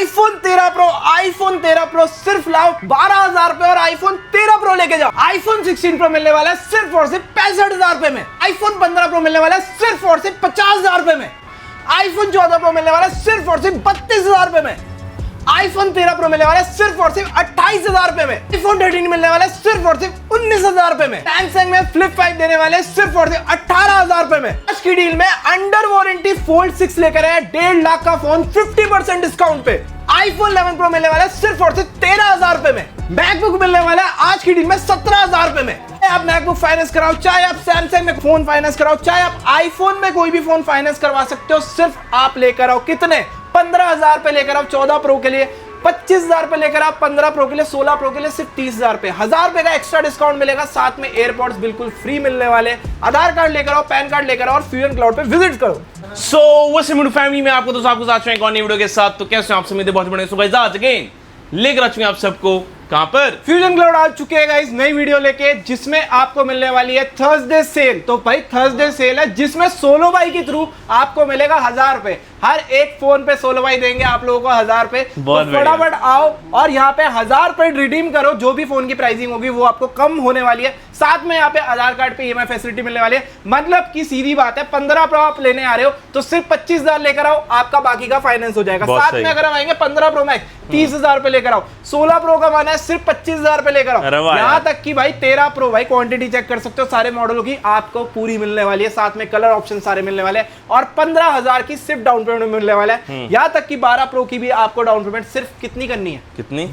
IPhone 13 pro सिर्फ लाओ 12,000 रुपए और आईफोन 13 प्रो लेके जाओ। आईफोन 16 प्रो मिलने वाला है सिर्फ और सिर्फ 65,000 रुपए में। आईफोन 15 प्रो मिलने वाला है सिर्फ और सिर्फ 50,000 रुपए में। आईफोन 14 प्रो मिलने वाला है सिर्फ और सिर्फ 32,000 रुपए में। आईफोन 13 प्रो मिलने वाला है सिर्फ और सिर्फ 28,000 रुपए में। आईफोन 13 मिलने वाला है सिर्फ और सिर्फ 19,000 रुपए में। सैमसंग में फ्लिप 5 देने वाले हैं सिर्फ और सिर्फ 18,000 रुपए में। आज की डील में अंडर वारंटी फोल्ड 6 लेकर आए 1.5 लाख का फोन 50% डिस्काउंट पे। आईफोन 11 प्रो मिलने वाला है सिर्फ और सिर्फ 13,000 रुपए में। मैकबुक मिलने वाला है आज की डील में 17,000 रुपए में। आप मैकबुक फाइनेंस कराओ, चाहे आप सैमसंग में फोन फाइनेंस कराओ, चाहे आप आईफोन में कोई भी फोन फाइनेंस करवा सकते हो। सिर्फ आप लेकर आओ कितने 15,000 रुपए लेकर आओ 14 प्रो के लिए, 25,000 रुपए लेकर आप 15 प्रो के लिए, 16 प्रो के लिए सिर्फ 30,000 रुपए। 1,000 रुपए का एक्स्ट्रा डिस्काउंट मिलेगा, साथ में एयरपॉड्स बिल्कुल फ्री मिलने वाले। आधार कार्ड लेकर आओ, पैन कार्ड लेकर आओ और फ्यूजन क्लाउड पे विजिट करो। सो व्हाट्स अप फैमिली में आपको तो आपको साथ में एक और नई वीडियो के साथ। तो कैसे आप सभी बहुत बड़े सुबह आज अगेन लेकर आ चुके हैं आप सबको कहां पर फ्यूजन क्लाउड आ चुके हैं गाइस नई वीडियो लेके, जिसमें आपको मिलने वाली है थर्सडे सेल। तो भाई थर्सडे सेल है जिसमें सोलो बाई के थ्रू आपको मिलेगा 1,000 रुपए। हर एक फोन पे सोलो बाई देंगे आप लोगों को 1,000 रुपए। तो फटाफट आओ और यहाँ पे 1,000 रुपए रिडीम करो। जो भी फोन की प्राइसिंग होगी वो आपको कम होने वाली है। साथ में यहाँ पे आधार कार्ड पे EMI फैसिलिटी मिलने वाली है। मतलब की सीधी बात है 15 प्रो आप लेने आ रहे हो तो सिर्फ 25,000 लेकर आओ, आपका बाकी का फाइनेंस हो जाएगा। साथ में अगर हम आएंगे 15 प्रो मैक्स 30,000 रुपए लेकर आओ। 16 प्रो का माना है सिर्फ 25,000 रुपए लेकर आओ। यहाँ तक कि भाई 13 प्रो भाई क्वांटिटी चेक कर सकते हो, सारे मॉडलों की आपको पूरी मिलने वाली है। साथ में कलर ऑप्शन सारे मिलने वाले हैं और 15,000 की सिर्फ डाउन पेमेंट मिलने वाला है। यहाँ तक कि 12 प्रो की भी आपको डाउन पेमेंट सिर्फ कितनी करनी है? कितनी?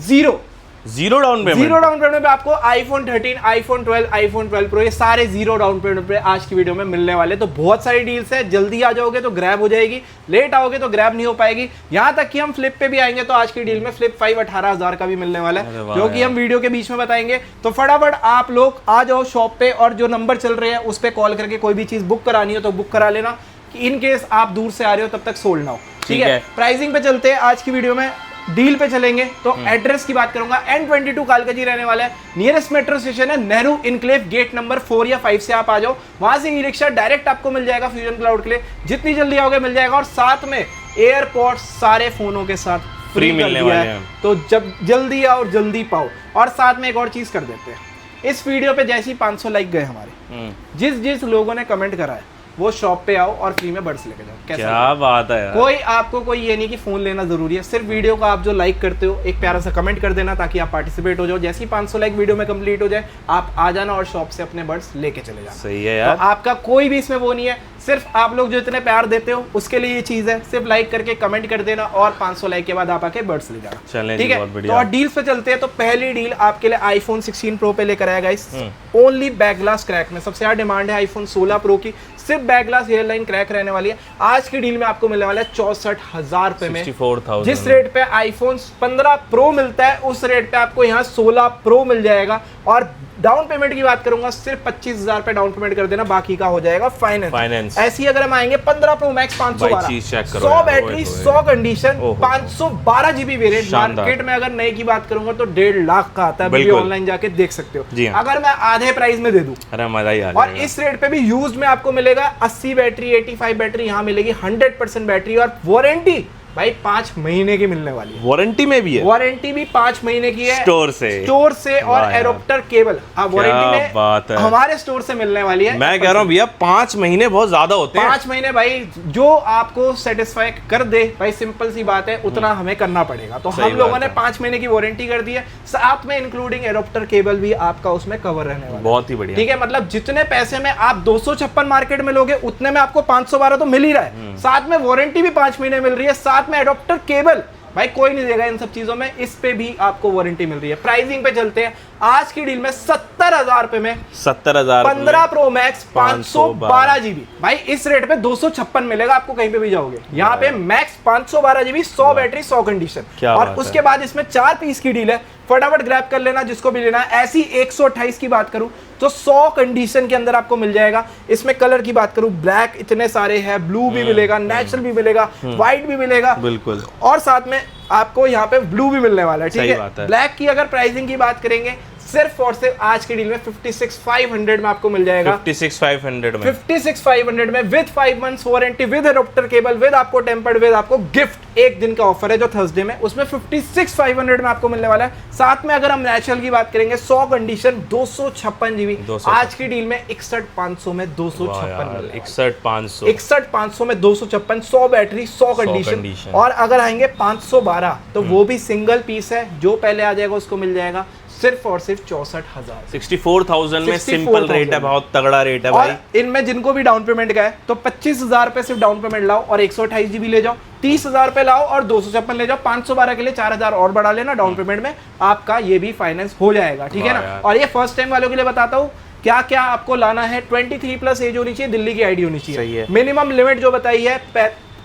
जीरो डाउन पेमेंट पे आपको आईफोन 13, आईफोन 12, आईफोन 12 प्रो ये सारे जीरो डाउन पेमेंट पे आज की वीडियो में मिलने वाले। तो बहुत सारी डील्स है, जल्दी आ जाओगे तो ग्रैब हो जाएगी, लेट आओगे तो ग्रैब नहीं हो पाएगी। यहाँ तक कि हम फ्लिप पे भी आएंगे तो आज की डील में फ्लिप 5 18,000 का भी मिलने वाला है, जो कि हम वीडियो के बीच में बताएंगे। तो फटाफट आप लोग आ जाओ शॉप पे और जो नंबर चल रहे हैं उस पर कॉल करके कोई भी चीज बुक करानी हो तो बुक करा लेना। इन केस आप दूर से आ रहे हो तब तक सोल्ड ना हो, ठीक है। प्राइसिंग पे चलते हैं आज की वीडियो में, डील पे चलेंगे। तो एड्रेस की बात करूंगा, N22 कालकाजी रहने वाला है। नियरेस्ट मेट्रो स्टेशन है नेहरू इनक्लेव, गेट नंबर 4 या 5 से आप आ जाओ। वहां से ई रिक्शा डायरेक्ट आपको मिल जाएगा फ्यूजन क्लाउड के लिए, जितनी जल्दी आओगे मिल जाएगा। और साथ में एयरपोर्ट्स सारे फोनों के साथ फ्री मिलने वाले हैं। तो जब जल्दी आओ और जल्दी पाओ। और साथ में एक और चीज कर देते हैं, इस वीडियो पे जैसे ही 500 लाइक गए हमारे, जिस लोगों ने कमेंट करा है वो शॉप पे आओ और फ्री में बड्स लेके जाओ। कैसा क्या बात है यार। कोई आपको कोई ये नहीं कि फोन लेना जरूरी है, सिर्फ वीडियो को आप जो लाइक करते हो एक प्यारा सा कमेंट कर देना ताकि आप पार्टिसिपेट हो जाओ। जैसे ही 500 लाइक वीडियो में कंप्लीट हो जाए आप आ जाना और शॉप से अपने बड्स लेके चले जाना। सही है यार। तो आपका कोई भी इसमें वो नहीं है, सिर्फ आप लोग जो इतने प्यार देते हो उसके लिए ये चीज है। सिर्फ लाइक करके कमेंट कर देना और 500 लाइक के बाद आप आके बड्स ले जाना, ठीक है। तो और डील्स पे चलते हैं। तो पहली डील आपके लिए आईफोन 16 प्रो पे लेकर आया guys, only back glass crack में। सबसे ज्यादा डिमांड है आईफोन 16 प्रो की, सिर्फ back glass hair line crack रहने वाली है। आज की डील में आपको मिलने वाला है 64,000 रुपए में। 64,000 जिस रेट पे आईफोन 15 प्रो मिलता है उस रेट पे आपको यहाँ 16 प्रो मिल जाएगा। और डाउन पेमेंट की बात करूंगा, सिर्फ 25,000 पे डाउन पेमेंट कर देना, बाकी का हो जाएगा फाइनेंस। ऐसे ही अगर हम आएंगे 15 pro max 512, 100 battery, 100 condition, 512 GB variant. Market में अगर नए की बात करूंगा तो 1.5 लाख का आता है, ऑनलाइन जाके देख सकते हो। अगर मैं आधे प्राइस में दे दूं, अरे मजा ही आ जाएगा। और इस रेट पे भी यूज्ड में आपको मिलेगा 80 बैटरी, 85 बैटरी यहाँ मिलेगी, 100% बैटरी। और वारंटी भाई 5 महीने की मिलने वाली है। वारंटी में भी है? वारंटी भी 5 महीने की है, स्टोर से और एडोप्टर केबल वारंटी में बात है हमारे स्टोर से मिलने वाली है। मैं कह रहा हूँ भैया 5 महीने बहुत ज्यादा होते हैं। 5 महीने भाई जो आपको सेटिस्फाई कर दे भाई, सिंपल सी बात है, उतना हमें करना पड़ेगा। तो हम लोगों ने 5 महीने की वारंटी कर दी है, साथ में इंक्लूडिंग एडोप्टर केबल भी आपका उसमें कवर रहने वाला है। बहुत ही बढ़िया, ठीक है। मतलब जितने पैसे में आप 256 मार्केट में लोगे उतने में आपको 512 तो मिल ही रहा है। साथ में वारंटी भी 5 महीने मिल रही है, साथ में एडोप्टर केबल भाई कोई नहीं देगा इन सब चीजों में, इस पे भी आपको वारंटी मिल रही है। प्राइसिंग पे चलते हैं, आज की डील में 70,000 रुपए में 70,000 15 प्रो मैक्स 512 GB। भाई इस रेट पे 256 मिलेगा आपको कहीं पे भी जाओगे। यहाँ पे मैक्स 512 GB, 100 बैटरी, 100 कंडीशन। और उसके बाद इसमें 4 पीस की डील है, फटाफट ग्रैब कर लेना जिसको भी लेना है। ऐसी 128 की बात करूं तो 100 कंडीशन के अंदर आपको मिल जाएगा। इसमें कलर की बात करूं, ब्लैक इतने सारे हैं, ब्लू भी मिलेगा, नेचुरल भी मिलेगा, व्हाइट भी मिलेगा, बिल्कुल। और साथ में आपको यहाँ पे ब्लू भी मिलने वाला है, ठीक है। ब्लैक की अगर प्राइसिंग की बात करेंगे सिर्फ और सिर्फ आज की डील में 56,500 में आपको मिल जाएगा। 56,500 में 56,500 में with 5 months warranty, with adapter cable, with आपको टेम्पर्ड, विद आपको गिफ्ट। एक दिन का ऑफर है जो थर्सडे में, उसमें 56,500 में आपको मिलने वाला है। साथ में अगर हम नेचुरल की बात करेंगे 100 कंडीशन 256 जीबी, आज की डील में 61,500 में 256 61,500 में 256, 100 बैटरी 100 कंडीशन। और अगर आएंगे 512 तो वो भी सिंगल पीस है, जो पहले आ जाएगा उसको मिल जाएगा सिर्फ और सिर्फ 64,000 64,000 में सिंपल रेट है, बहुत तगड़ा रेट है भाई। और इनमें जिनको भी डाउन पेमेंट का है तो 25,000 पे सिर्फ डाउन पेमेंट लाओ और 128 जीबी ले जाओ, 30,000 पे लाओ और 256 ले जाओ, 512 के लिए 4,000 और बढ़ा लेना डाउन पेमेंट में, आपका ये भी फाइनेंस हो जाएगा, ठीक है ना। और ये फर्स्ट टाइम वालों के लिए बताता हूँ क्या क्या आपको लाना है। 23+ एज होनी चाहिए, दिल्ली की आईडी होनी चाहिए, मिनिमम लिमिट जो बताई है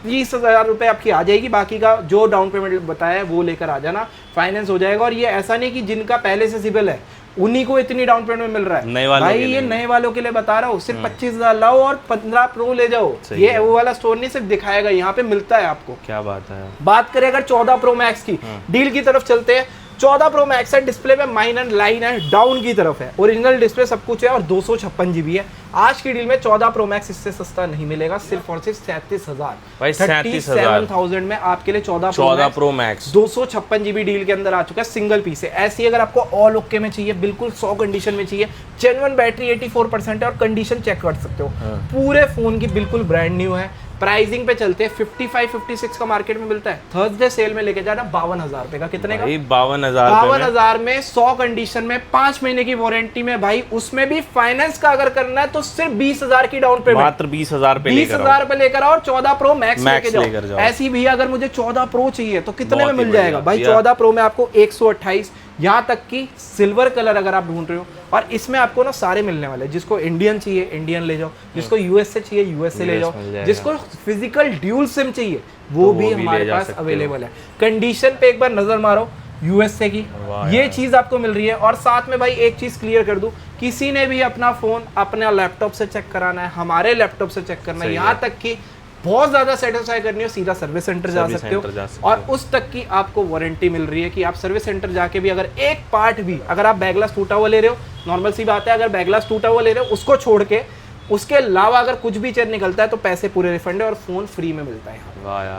30,000 रुपए आपकी आ जाएगी, बाकी का जो डाउन पेमेंट बताया है वो लेकर आ जाना, फाइनेंस हो जाएगा। और ये ऐसा नहीं कि जिनका पहले से सिबिल है उन्हीं को इतनी डाउन पेमेंट में मिल रहा है, भाई ये नए वालों के लिए बता रहा हूँ। सिर्फ 25,000 लाओ और 15 प्रो ले जाओ, ये वो वाला स्टोर नहीं सिर्फ दिखाएगा, यहाँ पे मिलता है आपको। क्या बात है। बात करें अगर 14 प्रो मैक्स की, डील की तरफ चलते हैं। 14 प्रो मैक्स है, डिस्प्ले में माइनर लाइन है, डाउन की तरफ है, ओरिजिनल डिस्प्ले सब कुछ है और 256 जीबी है। आज की डील में 14 प्रो मैक्स इससे सस्ता नहीं मिलेगा, सिर्फ और सिर्फ 37,000 37,000 में आपके लिए 14 प्रो मैक्स 256 जीबी डील के अंदर आ चुका है, सिंगल पीस है। ऐसी अगर आपको ऑल ओके में चाहिए, बिल्कुल 100 कंडीशन में चाहिए, जेन्युइन बैटरी 84% है और कंडीशन चेक कर सकते हो, पूरे फोन की बिल्कुल ब्रांड न्यू है। प्राइसिंग पे चलते हैं 55-56 का मार्केट में मिलता है, थर्सडे सेल में लेके जाना 52,000 रुपए का। कितने का? 52,000 में 100 कंडीशन में 5 महीने की वारंटी में भाई, उसमें भी फाइनेंस का अगर करना है तो सिर्फ 20,000 की डाउन पेमेंट, मात्र 20,000 पे 20,000 पे लेकर आओ और 14 प्रो मैक्स लेके जाओ। ऐसी भी अगर मुझे 14 प्रो चाहिए तो कितने में मिल जाएगा भाई? 14 प्रो में आपको 128, यहाँ तक कि सिल्वर कलर अगर आप ढूंढ रहे हो, और इसमें आपको ना सारे मिलने वाले हैं। जिसको इंडियन चाहिए इंडियन ले जाओ, जिसको यूएस से चाहिए यूएस से ले जाओ, जिसको फिजिकल ड्यूल सिम चाहिए वो भी हमारे पास अवेलेबल है। कंडीशन पे एक बार नजर मारो यूएसए की, ये चीज आपको मिल रही है। और साथ में भाई एक चीज क्लियर कर दूं, किसी ने भी अपना फोन अपने लैपटॉप से चेक कराना है, हमारे लैपटॉप से चेक करना है, यहाँ तक कि बहुत ज्यादा सेटिस्फाई करनी हो, सीधा सर्विस सेंटर जा सकते हो। और उस तक की आपको वारंटी मिल रही है कि आप सर्विस सेंटर जाके भी अगर एक पार्ट भी, अगर आप बैक ग्लास टूटा हुआ ले रहे हो, नॉर्मल सी बात है, अगर बैक ग्लास टूटा हुआ ले रहे हो उसको छोड़ के उसके अलावा अगर कुछ भी चेंज निकलता है तो पैसे पूरे रिफंड है और फोन फ्री में मिलता है।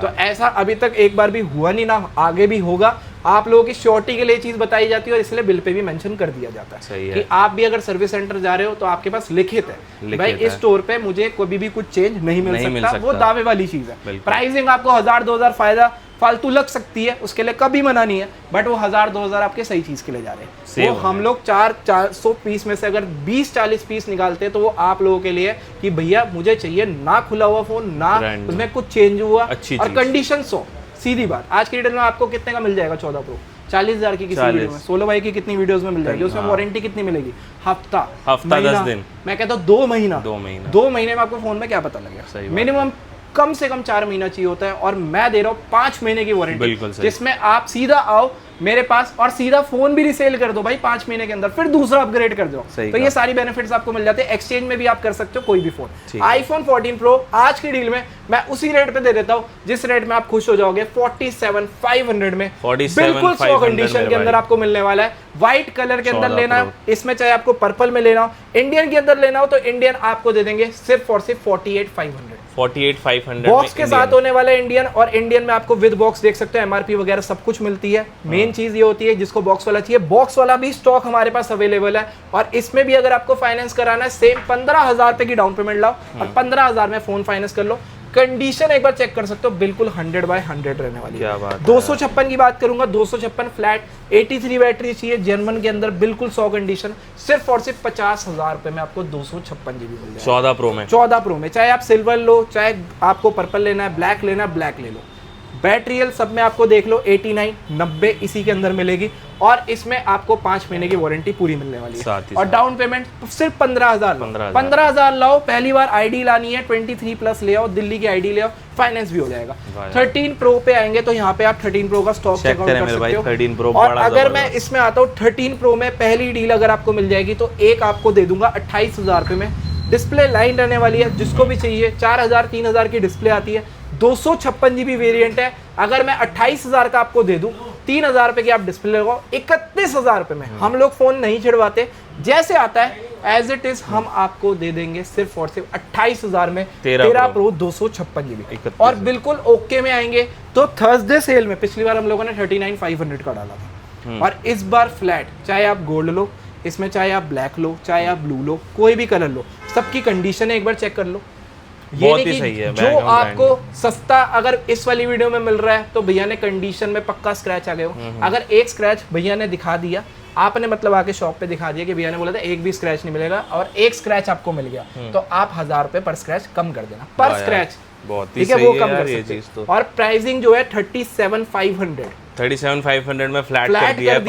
तो ऐसा अभी तक एक बार भी हुआ नहीं, ना आगे भी होगा। आप लोगों की श्योरिटी के लिए चीज बताई जाती है और इसलिए बिल पे भी मेंशन कर दिया जाता है कि आप भी अगर सर्विस सेंटर जा रहे हो तो आपके पास लिखित है भाई इस स्टोर पे मुझे कभी भी कुछ चेंज नहीं मिल सकता। वो दावे वाली चीज है। प्राइसिंग आपको 1,000-2,000 फायदा फालतू लग सकती है, उसके लिए कभी मना नहीं है, बट वो 1,000-2,000 आपके सही चीज के लिए जा रहे हैं। वो हम लोग 400 पीस में से अगर 20-40 पीस निकालते हैं तो वो आप लोगों के लिए कि भैया मुझे चाहिए ना खुला हुआ फोन, ना उसमें कुछ चेंज हुआ और कंडीशन 100। सीधी बात, आज की डिटेल में आपको कितने का मिल जाएगा 14 प्रो? 40,000 की किसी वीडियो में, 16 भाई की कितनी वीडियोस में मिल जाएगी, उसमें वारंटी कितनी मिलेगी? हफ्ता 10 दिन, मैं कहता हूँ 2 महीना। 2 महीने में आपको फोन में क्या पता लगेगा? मिनिमम कम से कम 4 महीना चाहिए होता है और मैं दे रहा हूँ 5 महीने की वारंटी, जिसमें आप सीधा आओ मेरे पास और सीधा फोन भी रिसेल कर दो भाई 5 महीने के अंदर, फिर दूसरा अपग्रेड कर दो। तो ये सारी बेनिफिट्स आपको मिल जाते हैं। एक्सचेंज में भी आप कर सकते हो कोई भी फोन। आईफोन 14 प्रो आज की डील में मैं उसी रेट पे दे देता हूँ जिस रेट में आप खुश हो जाओगे, 47,500 में बिल्कुल 100 कंडीशन के अंदर आपको मिलने वाला है। व्हाइट कलर के अंदर लेना हो, इसमें चाहे आपको पर्पल में लेना हो, इंडियन के अंदर लेना हो तो इंडियन आपको दे देंगे सिर्फ और सिर्फ 48,500 बॉक्स के साथ होने वाला इंडियन। और इंडियन में आपको विद बॉक्स देख सकते हो, एमआरपी वगैरह सब कुछ मिलती है। मेन चीज ये होती है जिसको बॉक्स वाला चाहिए, बॉक्स वाला भी स्टॉक हमारे पास अवेलेबल है। और इसमें भी अगर आपको फाइनेंस कराना है सेम 15,000 रुपए की डाउन पेमेंट लाओ और 15,000 में फोन फाइनेंस कर लो। कंडीशन एक बार चेक कर सकते हो, बिल्कुल 100/100 रहने वाली है। 256 की बात करूंगा, 256 फ्लैट 83 बैटरी चाहिए, जर्मन के अंदर बिल्कुल 100 कंडीशन, सिर्फ और सिर्फ 50,000 रुपए में आपको 256 जीबी मिल जाएगा 14 प्रो में। चाहे आप सिल्वर लो, चाहे आपको पर्पल लेना है, ब्लैक लेना है, ब्लैक ले लो। बैटरी सब में आपको देख लो 89, 90 इसी के अंदर मिलेगी और इसमें आपको 5 महीने की वारंटी पूरी मिलने वाली है। और डाउन पेमेंट सिर्फ 15,000 लाओ। पहली बार आईडी लानी है 23+ ले आओ, दिल्ली की आईडी ले आओ, फाइनेंस भी हो जाएगा। 13 प्रो पे आएंगे तो यहाँ पे आप 13 प्रो का स्टॉक चेकआउट कर सकते हो। 13 प्रो और अगर मैं इसमें आता हूँ 13 प्रो में पहली डील अगर आपको मिल जाएगी तो एक आपको दे दूंगा 28,000 रुपए में। डिस्प्ले लाइन रहने वाली है, जिसको भी चाहिए 4,000 3,000 की डिस्प्ले आती है, 256 जीबी वेरिएंट है। अगर मैं 28,000 का आपको दे दूं, 3000 रुपए की आप डिस्प्ले लगाओ, 31,000 रुपए में हम लोग फोन नहीं छिड़वाते, जैसे आता है एज इट इज हम आपको दे देंगे सिर्फ और सिर्फ 28,000 में 13 प्रो 256 GB और बिल्कुल ओके में आएंगे। तो थर्सडे सेल में पिछली बार हम लोगों ने 39,500 का डाला था और इस बार फ्लैट, चाहे आप गोल्ड लो इसमें, चाहे आप ब्लैक लो, चाहे आप ब्लू लो, कोई भी कलर लो, सबकी कंडीशन एक बार चेक कर लो। ये नहीं कि जो आपको सस्ता अगर इस वाली वीडियो में मिल रहा है तो भैया ने कंडीशन में पक्का स्क्रैच आ गए हो। अगर एक स्क्रैच भैया ने दिखा दिया, आपने मतलब आके शॉप पे दिखा दिया कि भैया ने बोला था एक भी स्क्रैच नहीं मिलेगा और एक स्क्रैच आपको मिल गया, तो आप 1000 रुपए पर स्क्रैच कम कर देना, पर स्क्रैच, ठीक है, वो कम कर सकते हैं। और प्राइसिंग जो है 37,500 में फ्लैट कर दिया है,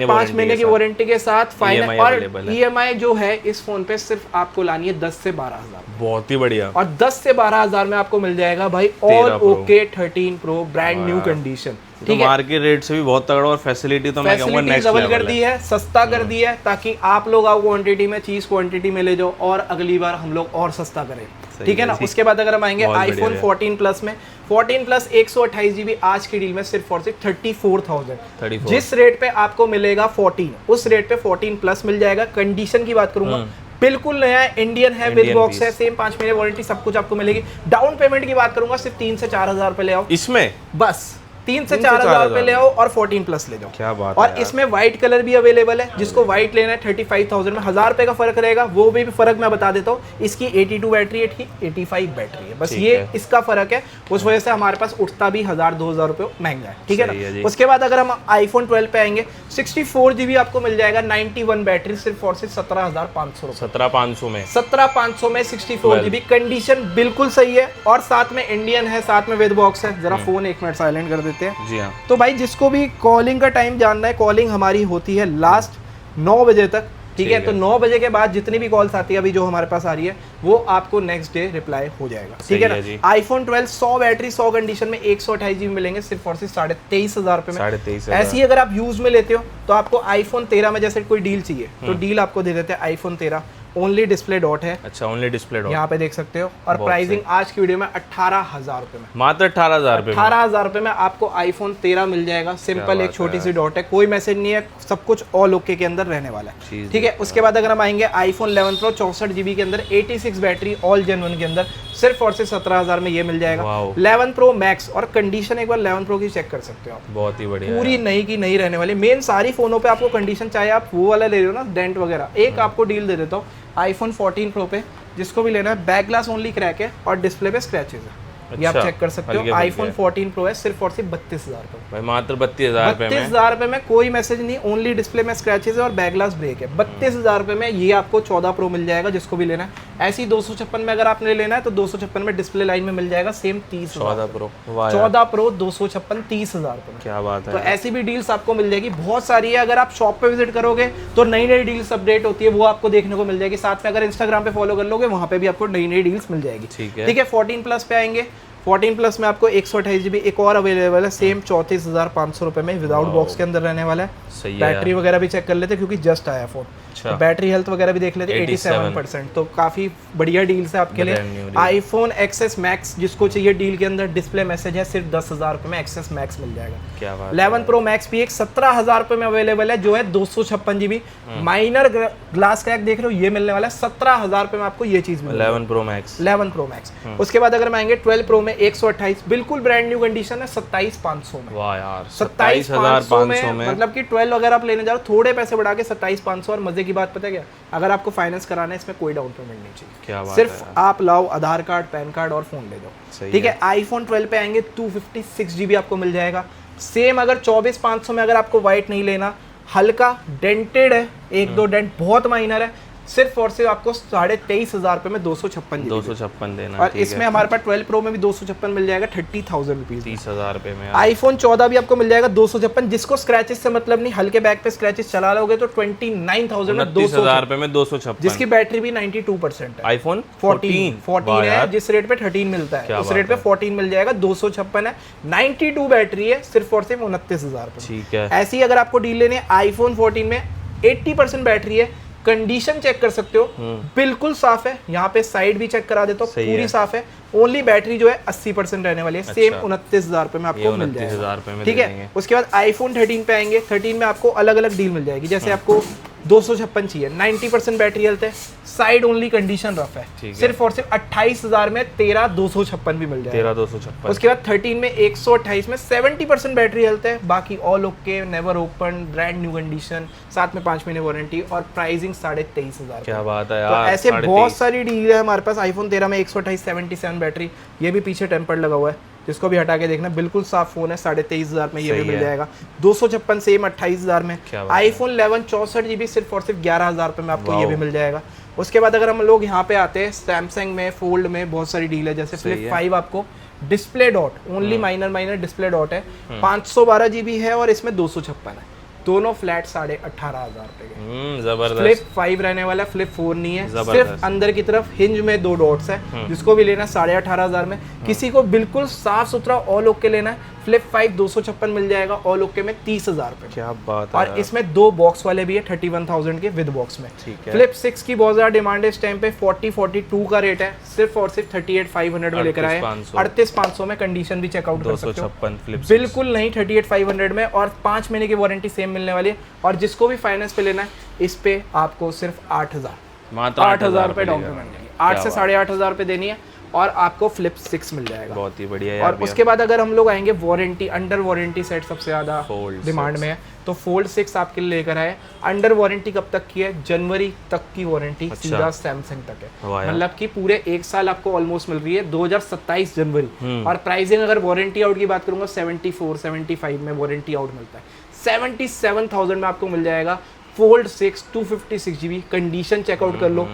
5 महीने की वारंटी के साथ फाइनल। और ईएमआई जो है इस फोन पे सिर्फ आपको लानी है 10 से 12,000, बहुत ही बढ़िया। और 10 से 12,000 में आपको मिल जाएगा भाई all okay 13 pro brand new condition, ठीक है। मार्केट रेट से भी बहुत तगड़ा और फैसिलिटी तो मैं कहूंगा नेक्स्ट लेवल कर दी है, सस्ता कर दी है, ताकि आप लोग आओ क्वांटिटी में, चीज क्वांटिटी में ले जाओ और अगली बार हम लोग और सस्ता करें, ठीक है ना। उसके बाद अगर हम आएंगे आईफोन 14 प्लस में, 14 प्लस 128 GB आज की डील में सिर्फ और सिर्फ 34,000, जिस रेट पे आपको मिलेगा 14 उस रेट पे 14 प्लस मिल जाएगा। कंडीशन की बात करूंगा बिल्कुल नया इंडियन है, विद बॉक्स है, सेम 5 महीने वारंटी, सब कुछ आपको मिलेगी। डाउन पेमेंट की बात करूंगा सिर्फ 3 से 4,000 रुपए ले आओ इसमें, बस 3 से 4,000 रुपए ले आओ और 14 प्लस ले जाओ। क्या बात और है इसमें व्हाइट कलर भी अवेलेबल है, जिसको व्हाइट लेना है 35,000 में 1000 रुपए का फर्क रहेगा, वो भी फर्क मैं बता देता हूँ। इसकी 82 बैटरी है, ठीक 85 बैटरी है, बस ये इसका फर्क है, उस वजह से हमारे पास उठता भी 1000-2000 रुपए महंगा है, ठीक है ना। उसके बाद अगर हम आईफोन 12 पे आएंगे 64 GB आपको मिल जाएगा, 91 बैटरी, सिर्फ और सिर्फ 17,500 17,500 में 17,500 में 64 GB। कंडीशन बिल्कुल सही है और साथ में इंडियन है, साथ में विद बॉक्स है। जरा फोन 1 मिनट साइलेंट कर देते हैं जी हाँ। तो भाई जिसको भी कॉलिंग का टाइम जानना है, कॉलिंग हमारी होती है लास्ट 9 बजे तक, ठीक है। तो 9 बजे के बाद जितनी भी कॉल्स आती है अभी जो हमारे पास आ रही है वो आपको नेक्स्ट डे रिप्लाई हो जाएगा, ठीक है ना। आईफोन 12 100 बैटरी 100 कंडीशन में 128 GB मिलेंगे सिर्फ और सिर्फ 23,500 रुपए में। 23,500 ऐसे ही अगर आप यूज में लेते हो तो आपको आईफोन 13 में जैसे कोई डील चाहिए तो डील आपको दे देते हैं आईफोन 13, ओनली डिस्प्ले डॉट है। अच्छा, ओनली डिस्प्ले डॉट यहाँ पे देख सकते हो। और प्राइसिंग आज की वीडियो में 18,000 रुपए में, मात्र 18,000 रुपए 18,000 रुपए में आपको आईफोन 13 मिल जाएगा। सिंपल एक छोटी सी डॉट है, कोई मैसेज नहीं है, सब कुछ ऑल ओके के अंदर रहने वाला है, ठीक है। उसके बाद अगर हम आएंगे आईफोन 11 प्रो 64 GB के अंदर, 86 बैटरी, ऑल जेन 1 के अंदर, सिर्फ और सिर्फ 17,000 में ये मिल जाएगा। 11 प्रो मैक्स, और कंडीशन एक बार 11 प्रो की चेक कर सकते हो आप, बहुत ही बढ़िया, पूरी नई की नई रहने वाली। मेन सारी फोनों पे आपको कंडीशन, चाहे आप वो वाला ले रहे हो ना डेंट वगैरह, एक आपको डील दे देता हूँ आईफोन 14 प्रो पे, जिसको भी लेना है बैक ग्लास ओनली क्रैक है और डिस्प्ले पे स्क्रैचेस है। ये आप चेक कर सकते हो। आईफोन 14 प्रो है सिर्फ और सिर्फ 32,000 रुपए भाई, मात्र 32,000 रुपए में, कोई मैसेज नहीं, ओनली डिस्प्ले में स्क्रैचेस है और बैक ग्लास ब्रेक है। 32,000 रुपए में ये आपको 14 प्रो मिल जाएगा, जिसको भी लेना है। ऐसी 256 में अगर आपने लेना है तो 256 में डिस्प्ले लाइन में मिल जाएगा सेम 30,000 प्रो 256 30,000 रुपए। क्या बात है। तो ऐसी भी डील्स आपको मिल जाएगी, बहुत सारी है। अगर आप शॉप पे विजिट करोगे तो नई नई डील्स अपडेट होती है, वो आपको देखने को मिल जाएगी। साथ में अगर इंस्टाग्राम पे फॉलो कर लोगे वहाँ पे भी आपको नई नई डील्स मिल जाएगी, ठीक है। 14 प्लस पे आएंगे, 14 प्लस में आपको 128 GB एक और अवेलेबल है, सेम 34,500 रुपए में, विदाउट बॉक्स के अंदर रहने वाला है। बैटरी वगैरह भी चेक कर लेते क्योंकि जस्ट आया फोन, तो बैटरी हेल्थ वगैरह भी देख लेते, 87%, तो काफी बढ़िया डील्स है आपके लिए। आईफोन एक्सेस मैक्स जिसको चाहिए डील के अंदर, डिस्प्ले मैसेज है, सिर्फ 10,000 रुपए में एक्सेस मैक्स मिल जाएगा। क्या बात। 11 प्रो मैक्स भी एक 17,000 रुपए में अवेलेबल है, जो है 256 GB माइनर ग्लास क्रैक देख रहे हो, ये मिलने वाला है 17,000 रुपए में आपको ये चीज मिलेगी। 11 प्रो मैक्स, 11 प्रो मैक्स। उसके बाद अगर हम आएंगे 12 प्रो में 128, बिल्कुल ब्रांड न्यू कंडीशन है, 27,500 में। वाह यार, 27,500 में, मतलब कि 12 अगर आप लेने जा रहे हो थोड़े पैसे बढ़ा के 27,500। और मजे की बात पता है क्या, अगर आपको फाइनेंस कराना है इसमें कोई डाउन पेमेंट नहीं चाहिए। क्या बात सिर्फ है। आप लाओ आधार कार्ड, पैन कार्ड और फोन ले जाओ, ठीक है। आईफोन 12 पे आएंगे 256 GB आपको मिल जाएगा। सेम अगर 24,500 में अगर आपको व्हाइट नहीं लेना, हल्का डेंटेड है, 1-2 डेंट बहुत माइनर है, सिर्फ और सिर्फ आपको 23,500 रुपए में 256 देना। और इसमें हमारे पास 12 प्रो में भी 256 मिल जाएगा 30,000 रुपीज, 30,000 रुपए में। आईफोन 14 भी आपको मिल जाएगा 256, जिसको स्क्रैचेस से मतलब नहीं, हल्के बैक पे स्क्रैचेस चला लोगे तो 29,000 में 29,000 रुपए में 256, जिसकी बैटरी भी 92% है। आईफोन 14 है, जिस रेट पे 13 मिलता है उस रेट पे 14 मिल जाएगा, 256 है, 92 बैटरी है, सिर्फ और सिर्फ 29,000 रुपए, ठीक है। ऐसी अगर आपको डील लेनी है आईफोन 14 में 80% बैटरी है, कंडीशन चेक कर सकते हो, बिल्कुल साफ है। यहाँ पे साइड भी चेक करा देता हूँ, पूरी साफ है। ओनली बैटरी जो है 80% रहने वाली है। सेम 29,000 रुपए में आपको मिल जाएगा, ठीक है। उसके बाद आईफोन 13 पे आएंगे। 13 में आपको अलग अलग डील मिल जाएगी। जैसे आपको 256 चाहिए, 90% बैटरी हेल्थ है, साइड ओनली कंडीशन रफ है, सिर्फ और सिर्फ 28,000 में 13,256 भी मिल जाएगा। 13,256। उसके बाद 13 में 128 में 70% बैटरी हेल्थ है, बाकी all okay, never open, brand new condition, साथ में 5 महीने वारंटी और प्राइसिंग 23,500। क्या बात है तो यार, ऐसे बहुत सारी डील है हमारे पास। आईफोन 13 में 128 77 बैटरी, ये भी पीछे टेम्पर्ड लगा हुआ है, जिसको भी हटा के देखना, बिल्कुल साफ फोन है। 23,500 में ये भी मिल जाएगा। 256 सेम 28,000 में। आईफोन 11 64 GB सिर्फ और सिर्फ 11,000 रुपये में आपको ये भी मिल जाएगा। उसके बाद अगर हम लोग यहाँ पे आते हैं, सैमसंग में फोल्ड में बहुत सारी डील है। जैसे फ्लिप 5 आपको display dot only minor display dot है, 512 GB है और इसमें 256 है। दोनों फ्लैट 18,500 रुपए के। जबरदस्त। फ्लिप 5 रहने वाला, फ्लिप 4 नहीं है। सिर्फ अंदर की तरफ हिंज में 2 डॉट्स है, जिसको भी लेना है 18,500 में। किसी को बिल्कुल साफ सुथरा ऑल ओके लेना है, फ्लिप 5 256 मिल जाएगा ऑल ओके में 30,000 रुपए। क्या बात है। और इसमें 2 बॉक्स वाले भी है 31,000 के विद बॉक्स में। फ्लिप 6 की बहुत ज्यादा डिमांड है इस टाइम पे। 4042 का रेट है, सिर्फ और सिर्फ 38,500 में लेकर आए। 38,500 में कंडीशन भी चेकआउट कर सकते हो। बिल्कुल नहीं 38,500 में, और 5 महीने की वारंटी सेम मिलने वाली है। और जिसको भी फाइनेंस पे लेना है, इस पे आपको सिर्फ 8,000 मात्र 8,000 रुपए डाउन पेमेंट देंगे। 8 से 8,500 रुपए देनी है और आपको फ्लिप 6 मिल जाएगा। बहुत ही बढ़िया यार। और उसके बाद अगर हम लोग आएंगे वारंटी, अंडर वारंटी सेट सबसे ज्यादा डिमांड में है, तो फोल्ड 6 आपके लिए लेकर आए। अंडर वारंटी कब तक की है? जनवरी तक की वारंटी, सीधा सैमसंग तक है। मतलब कि पूरे 1 साल आपको ऑलमोस्ट मिल रही है, 2027 जनवरी। और प्राइसिंग अगर वारंटी आउट की बात करूंगा 74-75 में वारंटी आउट मिलता है। 77,000 में आपको मिल जाएगा फोल्ड 6 256 GB। कंडीशन चेकआउट कर लो,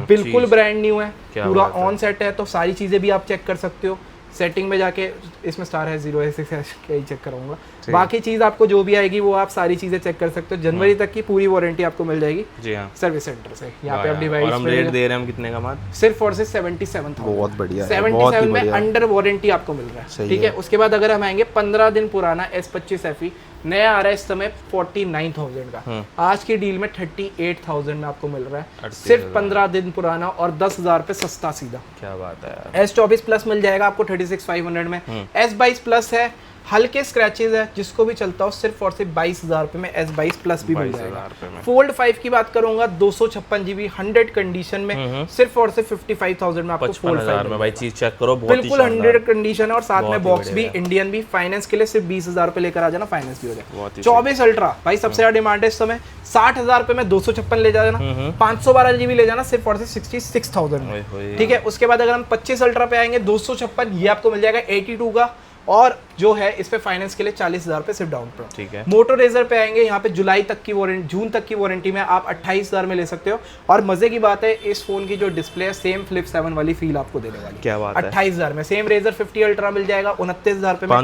बिल्कुल ब्रांड न्यू है, पूरा ऑन सेट है। तो सारी चीजें भी आप चेक कर सकते हो। सेटिंग में जाके इसमें स्टार है 0 है 6 है, क्या ही चेक कराऊंगा। बाकी चीज आपको जो भी आएगी वो आप सारी चीजें चेक कर सकते हो। जनवरी तक की पूरी वारंटी आपको मिल जाएगी जी हाँ, सर्विस सेंटर से। यहाँ पे आप डिवाइस और हम रेट दे रहे हैं हम कितने का मात्र? सिर्फ और सिर्फ 77,000। बहुत बढ़िया, 77 में अंडर वारंटी आपको मिल रहा है, ठीक है। उसके बाद अगर हम आएंगे 15 दिन पुराना S25 FE नया आ रहा है इस समय 49,000 का। आज की डील में 38,000 में आपको मिल रहा है, सिर्फ 15 दिन पुराना और 10,000 पे सस्ता सीधा। क्या बात है। S24 प्लस मिल जाएगा आपको 36,500 में। S22 प्लस है, हल्के स्क्रैचेस है, जिसको भी चलता हो सिर्फ और सिर्फ 22,000 रुपए में S22 प्लस भी मिल जाएगा। फोल्ड 5 की बात करूंगा 256 GB 100 कंडीशन में, सिर्फ और सिर्फ 55,000 में आपको फोल्ड 5 में। भाई चीज चेक करो, बिल्कुल 100 कंडीशन है और साथ में बॉक्स भी इंडियन भी। फाइनेंस के लिए सिर्फ 20,000 रुपए लेकर आ जाना, फाइनेंस भी हो जाए। 24 अल्ट्रा भाई सबसे ज्यादा डिमांड है इस समय, 60,000 रुपए में 256 ले जाना, 512 GB ले जाना, सिर्फ और सिर्फ 66,000 में, ठीक है। उसके बाद अगर हम 25 अल्ट्रा पे आएंगे 256 ये आपको मिल जाएगा 82 का, और जो है इस पे फाइनेंस के लिए 40,000 रुपए सिर्फ डाउन पेमेंट, ठीक है। मोटो रेजर पे आएंगे, यहाँ पे जुलाई तक की वारंटी, जून तक की वारंटी में आप 28,000 में ले सकते हो। और मजे की बात है इस फोन की जो डिस्प्ले है सेम फ्लिप 7 वाली फील आपको देने वाली। क्या बात है। 28,000 में सेम रेजर 50 अल्ट्रा मिल जाएगा 29,000 रुपए में।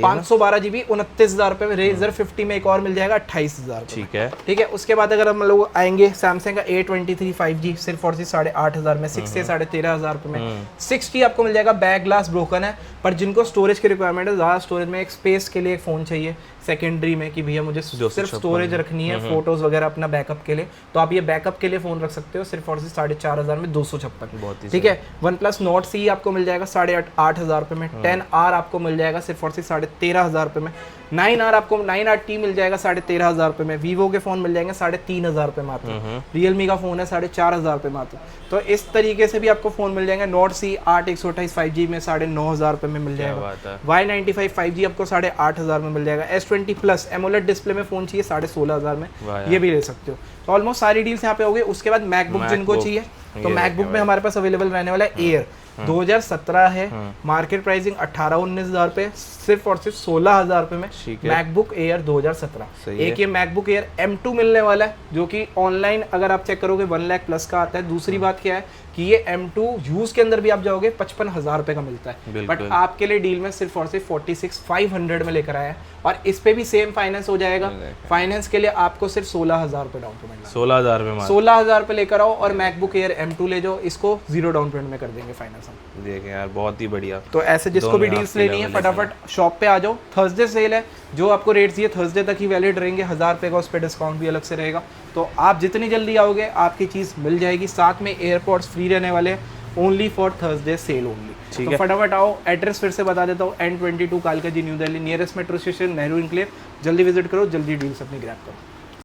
512 GB 29,000 रुपए में। रेजर 50 में एक और मिल जाएगा 28,000, ठीक है, ठीक है। उसके बाद अगर हम लोग आएंगे सैमसंग का A23 5G सिर्फ और सिर्फ 8,500 में, 6 से 13,500 रुपए में। 6T आपको मिल जाएगा, बैक ग्लास ब्रोकन है, पर जिनको स्टोरेज की रिक्वायरमेंट है, ज्यादा स्टोरेज में एक स्पेस के लिए एक फोन चाहिए सेकेंडरी में कि भैया मुझे सिर्फ स्टोरेज रखनी है, फोटोज वगैरह अपना बैकअप के लिए, तो आप ये बैकअप के लिए फोन रख सकते हो सिर्फ और सिर्फ 4,500 में 256, ठीक है। OnePlus Nord C आपको मिल जाएगा 8,500 रुपए में। 10R आपको मिल जाएगा सिर्फ और सिर्फ 13,500 रुपए में। 9R आपको 9RT मिल जाएगा 13,500 रुपए में। वीवो के फोन मिल जाएंगे 3,500 रुपए मात्र। रियलमी का फोन है 4,500 रुपए मात्र। तो इस तरीके से भी आपको फोन मिल जाएंगे। Nord C 8 128 5G में 9,500 रुपए में मिल जाएगा। Y95 5G आपको 8,500 में मिल जाएगा। S20 प्लस एमोलेड डिस्प्ले में फोन चाहिए 16,500 में, ये भी ले सकते हो। तो ऑलमोस्ट सारी डील्स यहाँ पे हो गई। उसके बाद मैकबुक जिनको चाहिए तो मैकबुक में हमारे पास अवेलेबल रहने वाला है एयर 2017 है, मार्केट प्राइसिंग 18-19,000 रुपए, सिर्फ और सिर्फ 16,000 रुपए में मैकबुक एयर 2017। एक ये मैकबुक एयर M2 मिलने वाला है, जो कि ऑनलाइन अगर आप चेक करोगे 1 लाख प्लस का आता है। दूसरी बात क्या है कि ये M2 यूज के अंदर भी आप जाओगे 55,000 रुपए का मिलता है, बट आपके लिए डील में सिर्फ और सिर्फ 46,500 में लेकर आया है। और इस पे भी सेम फाइनेंस हो जाएगा। फाइनेंस के लिए आपको सिर्फ 16,000 रुपए डाउन पेमेंट, 16,000 रुपए लेकर आओ और मैकबुक एयर M2 ले जाओ, इसको 0 डाउन पेमेंट में कर देंगे फाइनेंस। कसम। देखें यार बहुत ही बढ़िया। तो ऐसे जिसको दोनों भी यहाँ डील्स पे लेनी है available फटाफट शॉप पे आ जाओ। थर्सडे सेल है, जो आपको रेट्स ये थर्सडे तक ही वैलिड रहेंगे, 1000 रुपये का उस पर डिस्काउंट भी अलग से रहेगा। तो आप जितनी जल्दी आओगे आपकी चीज़ मिल जाएगी। साथ में एयरपोर्ट्स फ्री रहने वाले हैं, only for Thursday sale only. ठीक तो है। फटाफट आओ। एड्रेस फिर से बता देता हूँ, N22 Kalkaji new Delhi, nearest metro station Nehru enclave. जल्दी विजिट करो, जल्दी डील्स अपनी ग्रैब करो।